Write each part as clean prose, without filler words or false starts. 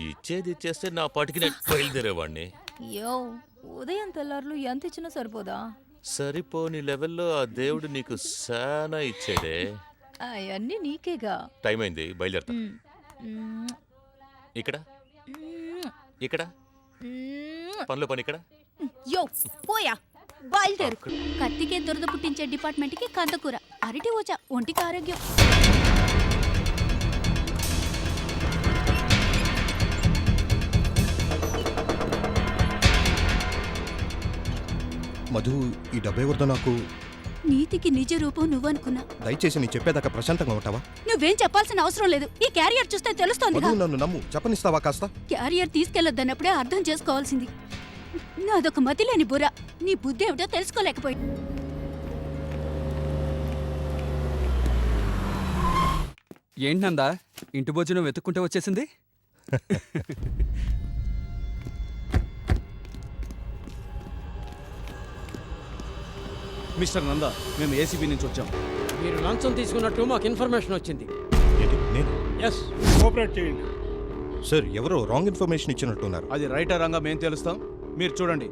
ఇచ్చేది ఇచ్చేస్తే నా పాటికి నేను బయలుదేరేవాడిని. యో ఉదయం తెల్లారులు ఎంత ఇచ్చినా సరిపోదా? సరిపోని లెవెల్లో ఆ దేవుడు నీకు సానా ఇచ్చాడే. అవన్నీ నీకేగా. టైం అయింది, బయలుదేరతా. ఇక్కడ ఇక్కడ పనిలో పని ఇక్కడ. యో పోయా, బయలుదేరు. కత్తికే దురద పుట్టించే డిపార్ట్మెంట్ కి కందకూర, అరటి ఊచ, ఒంటికి ఆరోగ్యం. మధు, ఈ డబ్బే వద్ద నాకు. నీతికి నిజ రూపం నువ్వనుకున్నా. దయచేసి నీ చెప్పేదాకా ప్రశాంతంగా ఉంటావా? నువ్వేం చెప్పాల్సిన అవసరం లేదు. ఈ క్యారియర్ చూస్తే తెలుస్తోంది. మధు, నన్ను నమ్ము, చెప్పనిస్తావా కాస్త? క్యారియర్ తీసుకెళ్లొద్దన్నప్పుడే అర్థం చేసుకోవాల్సింది. నాదొక మతిలేని బుర్ర. నీ బుద్ధి ఏమిటో తెలుసుకోలేకపోయి. ఏంటందా ఇంటి భోజనం వెతుక్కుంటే వచ్చేసింది? మిస్టర్ నందా, మేము ఏసీబీ నుంచి వచ్చాం. మీరు లంచం తీసుకున్నట్టు మాకు ఇన్ఫర్మేషన్ వచ్చింది. ఎస్, కోఆపరేట్ చేయండి. సార్, ఎవరో రాంగ్ ఇన్ఫర్మేషన్ ఇచ్చినట్టున్నారు. అది రైటా రంగా మేము తెలుస్తాం, మీరు చూడండి.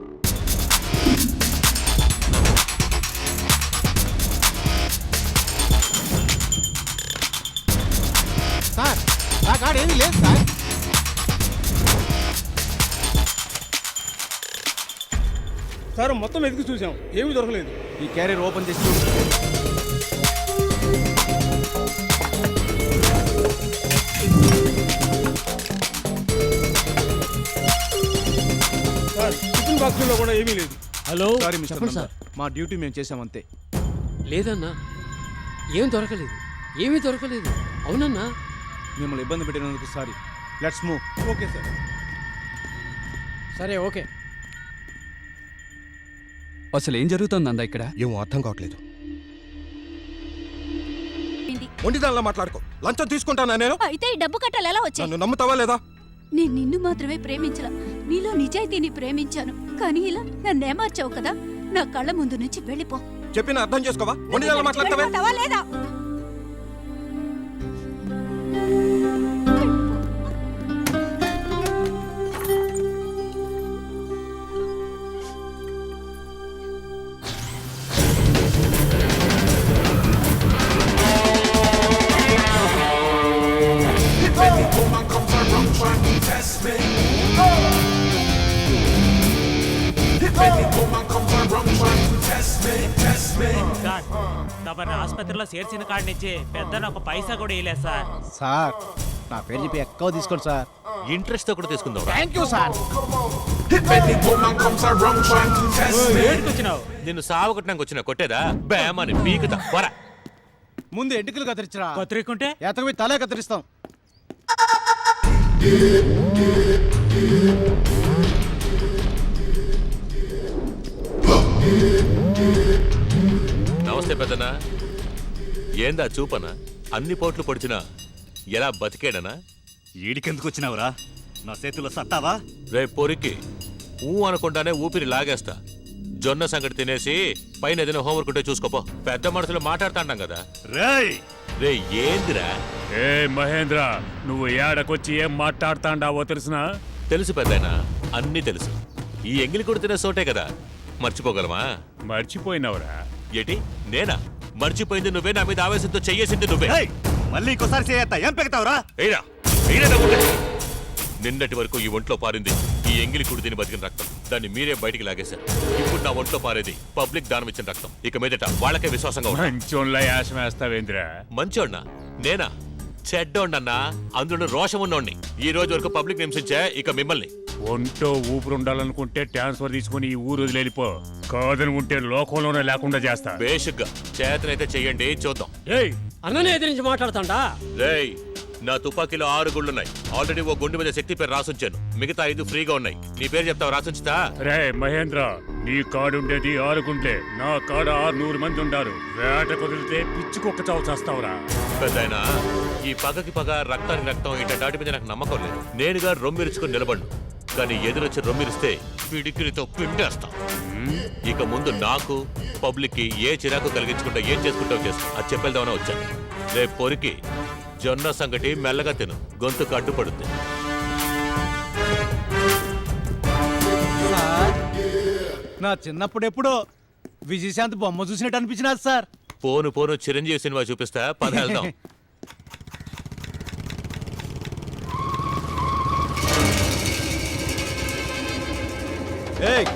సార్ నా కాడ ఏమీ లేదు సార్. సార్, మొత్తం ఎదుగు చూసాం, ఏమీ దొరకలేదు. ఈ క్యారియర్ ఓపెన్ చేసి చూడు. సార్, టిఫిన్ బాక్సుల్లో కూడా ఏమీ లేదు. హలో, సారీ మిస్టర్ చెప్పండి నందా, సార్. మా డ్యూటీ మేము చేసామంతే. లేదన్నా, ఏం దొరకలేదు, ఏమీ దొరకలేదు. అవునన్నా. మిమ్మల్ని ఇబ్బంది పెట్టినందుకు sorry. Let's move. Okay sir. సరే, ఓకే. అసలు ఏం జరుగుతుందా ఇక్కడ? ఏమో అర్థం కావట్లేదు. ఒంటిదానిలా మాట్లాడుకో. లంచం తీసుకుంటానా నేను? అయితే ఈ డబ్బు కట్టాలి ఎలా వచ్చాయి? నన్ను నమ్ముతావా లేదా? నేను నిన్ను మాత్రమే ప్రేమించలా, నీలో నిజాయితీని ప్రేమించాను. కానీ ఇలా నన్నేమార్చావు కదా. నా కళ్ళ ముందు నుంచి వెళ్ళిపో. చెప్పిన అర్థం చేసుకోవా? ఒంటిదానిలా మాట్లాడతావా? వెళ్ళిపోతావా లేదా? సార్, తమని ఆసుపత్రిలో చేర్చిన కాడి నుంచి పెద్ద ఒక పైసా కూడా ఇవ్వలేదు సార్. సార్, నా పేరు చెప్పి ఎక్కువ తీసుకోండి సార్. ఇంట్రెస్ట్ తో కూడా తీసుకుందాం. Thank you sir. వచ్చినావు నిన్ను సావగొట్టడానికి వచ్చిన కొట్టేదా బేమని పీకుతా పోరా. ముందు ఎంటికలు కత్తిరించరా. కత్తిరికుంటే ఎతకవి తలే కత్తిరిస్తాం. నమస్తే పెద్దనా. ఏందా చూపనా? అన్ని పోట్లు పొడిచినా ఎలా బతికేడనా? ఈడికెందుకు వచ్చినావురా? నా చేతుల్లో సత్తావా? రేపు పొరికి అనుకుంటానే ఊపిరి లాగేస్తా. జొన్న సంగటి తినేసి పైన ఏదైనా హోంవర్క్ ఉంటే చూసుకోపో. పెద్ద మనుషులు మాట్లాడుతాంటాం కదా. రేయ్ రే ఏందిరా? ఏ మహేంద్ర, నువ్వు ఏడకొచ్చి ఏం మాట్లాడుతాండావో తెలుసునా? తెలుసు పెద్దయినా, అన్నీ తెలుసు. ఈ ఎంగిలి కూడా తినే చోటే కదా, మర్చిపోగలమా? మర్చిపోయినవరా? ఏటి నేనా మర్చిపోయింది? నువ్వే. నా మీద ఆవేశంతో చెయ్యేసింది నువ్వే. మళ్ళీ ఇంకోసారి చేయత్తా ఏం పెడతావురా? ఏరా నిన్నటి వరకు ఈ ఒంట్లో పారింది ఈ ఎంగిలి కుడి తిని బతికిన రక్తం. దాన్ని మీరే బయటికి లాగేశారు. ఇప్పుడు నా ఒంట్లో పారేది పబ్లిక్ దానం ఇచ్చిన రక్తం. ఇక మీదట వాళ్ళకే విశ్వాసంగా ఉన్నా. మంచోళ్ళ యాసం వేస్తావేంద్రా? మంచోడ్నా? నేనా? చెడ్డోండన్నా. అందులో రోషం ఉన్నోడిని. ఈ రోజు వరకు పబ్లిక్ హింసించే ఇక మిమ్మల్ని. ఒంటో ఊపిరి ఉండాలనుకుంటే ట్రాన్స్ఫర్ తీసుకుని ఈ ఊరు వదిలేలిపో. కాదనుకుంటే లోకంలోనే లేకుండా చేస్తా. బేషుగ్గా చేతనైతే చెయ్యండి, చూద్దాం. ఏయ్, అన్ననే ఎదిరించి మాట్లాడుతాండా? రేయ్, నా తుపాకీలో 6 గుళ్ళున్నాయి. ఆల్రెడీ ఓ గుండె మీద శక్తి పేరు రాసుంచాను. మిగతా 5 ఫ్రీగా ఉన్నాయి. నీ పేరు చెప్తావు, రాసుంచుతా? రే మహేంద్ర, నీ కాడుండేది 6 గుంట్లే. నా కాడ 600 మంది ఉండారు. వేట కుదిరితే పిచ్చి కుక్క చావు చేస్తావురా. పెద్దాయనా, ఈ పగకి పగ, రక్తానికి రక్తం, ఇట దాటి మీద నాకు నమ్మకం లేదు. నేనుగా రొమ్మిరుచుకుని నిలబడు. కానీ ఎదురొచ్చి రొమ్మిరిస్తే పిడికిలితో పిండేస్తా. ఇక ముందు నాకు పబ్లిక్ కి ఏ చిరాకు కలిగించుకుంటా ఏం చేసుకుంటావు చేస్తా. అది చెప్పేద్దామని వచ్చాను. రేపు పొరికి జొన్న సంగటి మెల్లగా తిను, గొంతుకు అడ్డుపడుద్ది. నా చిన్నప్పుడెప్పుడో విజయశాంతి బొమ్మ చూసినట్టు అనిపించినది సార్. పోను పోను చిరంజీవి సినిమా చూపిస్తా, పద వెళ్దాం. ఏయ్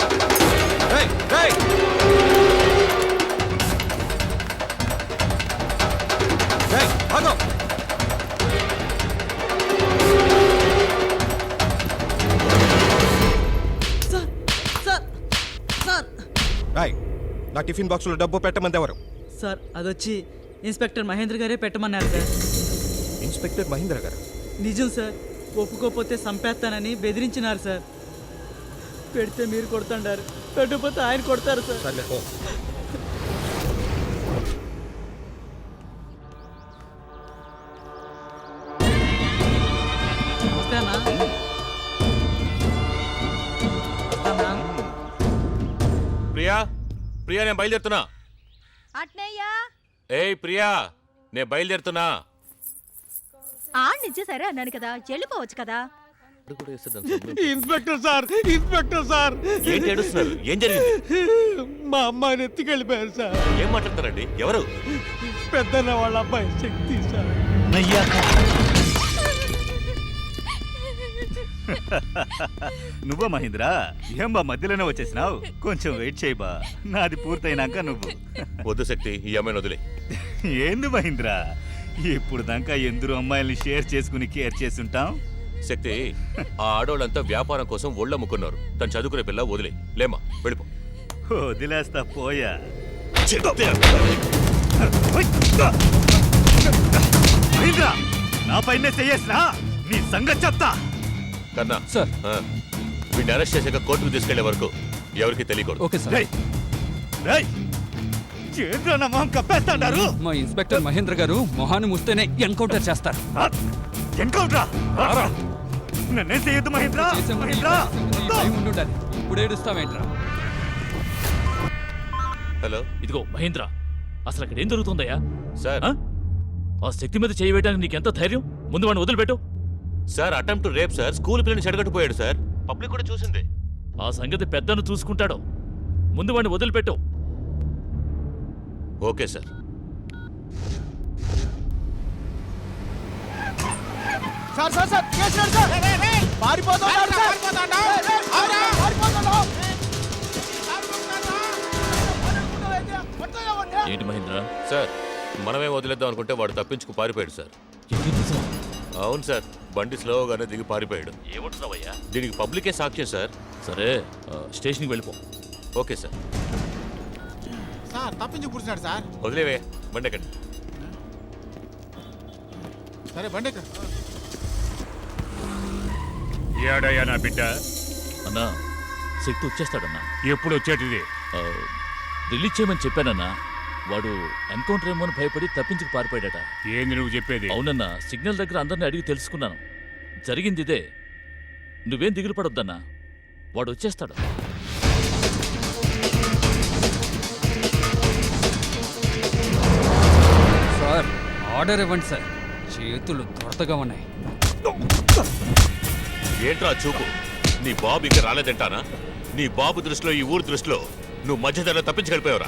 ఏయ్ ఏయ్ ఏయ్ ఆగు. ఏయ్, నా టిఫిన్ బాక్సులో డబ్బు పెట్టమంది ఎవరు? సార్ అదొచ్చి ఇన్స్పెక్టర్ మహేంద్ర గారే పెట్టమన్నారు సార్. ఇన్స్పెక్టర్ మహేంద్ర గారు. నిజం సార్, ఒప్పుకోకపోతే సంపేస్తానని బెదిరించినారు సార్. పెడితే మీరు కొడుతుండారు, పెట్టకపోతే ఆయన కొడతారు సార్. సర్లే పో. వస్తానా? వస్తానా? ప్రియా ప్రియా, నేను బయలుదేరుతున్నా. అట్నయ్యా ఏయ్ ప్రియా, నేను బయలుదేరుతున్నా. నిజం సరే అన్నాను కదా, వెళ్ళిపోవచ్చు కదా. ఇన్స్పెక్టర్ సార్, ఇన్స్పెక్టర్ సార్, ఏంటి ఏడుస్తున్నారు? ఏం జరిగింది? మా అమ్మాయిని ఎత్తుకెళ్ళిపోయారు సార్. ఏం మాట్లాడతారండి? ఎవరు? పెద్దన్న వాళ్ళ అబ్బాయి శక్తి సార్. నువ్వా మహేంద్ర? ఏం బా మధ్యలోనే వచ్చేసినావు? కొంచెం వెయిట్ చేయి బా, నాది పూర్తయినాక నువ్వు. వద్దు శక్తి, ఈ అమ్మాయిని వదిలే. ఏంది మహేంద్ర, ఇప్పుడు దాకా ఎందరో అమ్మాయిల్ని షేర్ చేసుకుని కేర్ చేస్తుంటాం. శక్తి, ఆ ఆడోళ్ళంతా వ్యాపారం కోసం ఒళ్ళమ్ముకున్నారు. తను చదువుకునే పిల్ల, వదిలే. లేమా, వెళ్ళిపో. వదిలేస్తా పోయా. మహేంద్ర, నా పైన చెయ్యేసినా నీ సంగతి చెప్తా. కన్నా సార్. వీడిని అరెస్ట్ చేసాక కోర్టుకు తీసుకెళ్లే వరకు ఎవరికి తెలియకూడదు. Okay sir. చేతిలో నా మొహం కప్పేస్తాడారు. మా ఇన్స్పెక్టర్ మహేంద్ర గారు మొహాన్ని ముస్తేనే ఎన్కౌంటర్ చేస్తారు. ఎన్కౌంటరా? నన్నేం చేయొద్దు మహేంద్ర. చేసే ముందు ఈ మహేంద్ర, ఈ భయం ఉండుండాలి. ఇప్పుడు ఏడుస్తావేంట్రా? హలో ఇదిగో మహేంద్ర, అసలు అక్కడ ఏం జరుగుతుందయ్యా? సార్. ఆ శక్తి మీద చేయవేయడానికి నీకెంత ధైర్యం? ముందు వాడిని వదిలిపెట్టు. Sir, attempt rape sir. School పిల్లని చెడగొట్టిపోయాడు సార్. పబ్లిక్ కూడా చూసింది. ఆ సంగతి పెద్దను చూసుకుంటాడు. ముందు వాడిని వదిలిపెట్టు. Okay sir. Sir sir sir, case sir. పారిపోతున్నాడు సార్. ఏంటి మహేంద్ర? సార్, మనమే వదిలేద్దాం అనుకుంటే వాడు తప్పించుకు పారిపోయాడు సార్. అవును సార్, బండి స్లోగానే దిగి పారిపోయాడు. ఏమంటున్నావయ్యా? దీనికి పబ్లికే సాక్ష్యం సార్. సరే, స్టేషన్కి వెళ్ళిపో. Okay sir. సార్ తప్పించి కూర్చున్నాడు సార్. వదిలేవే, బండి ఎక్కండి. సరే బండి ఎక్క. ఏడయ్యా నా బిడ్డ? అన్నా, శక్తి వచ్చేస్తాడన్నా. ఎప్పుడు వచ్చేటిది? రిలీజ్ చేయమని చెప్పానన్నా. వాడు ఎన్కౌంటర్ ఏమో అని భయపడి తప్పించుకు పారిపోయాడట. ఏంది నువ్వు చెప్పేది? అవునన్నా, సిగ్నల్ దగ్గర అందరిని అడిగి తెలుసుకున్నాను. జరిగింది ఇదే. నువ్వేం దిగులు పడొద్దన్నా, వాడు వచ్చేస్తాడు. సార్, ఆర్డర్ ఇవ్వండి సార్. చేతులు దొరతగా ఉన్నాయి. ఏంట్రా చూపు? నీ బాబు ఇంకా రాలేదంటానా? నీ బాబు దృష్టిలో, ఈ ఊరు దృష్టిలో నువ్వు మధ్యధరలో తప్పించగలిపోయావురా?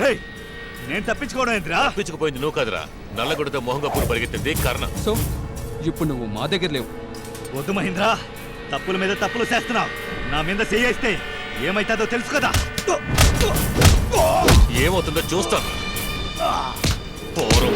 నేను తప్పించుకోవడం ఏంట్రా? తప్పించుకుపోయింది నువ్వు కాదురా. నల్లగొడితో మొహంగా పూలు పరిగెత్తింది కారణం. సో ఇప్పుడు నువ్వు మా దగ్గర లేవు. వద్దు మహేంద్ర, తప్పుల మీద తప్పులు చేస్తున్నావు. నా మీద చేయిస్తే ఏమైతుందో తెలుసు కదా. ఏమవుతుందో చూస్తాను. పోరు.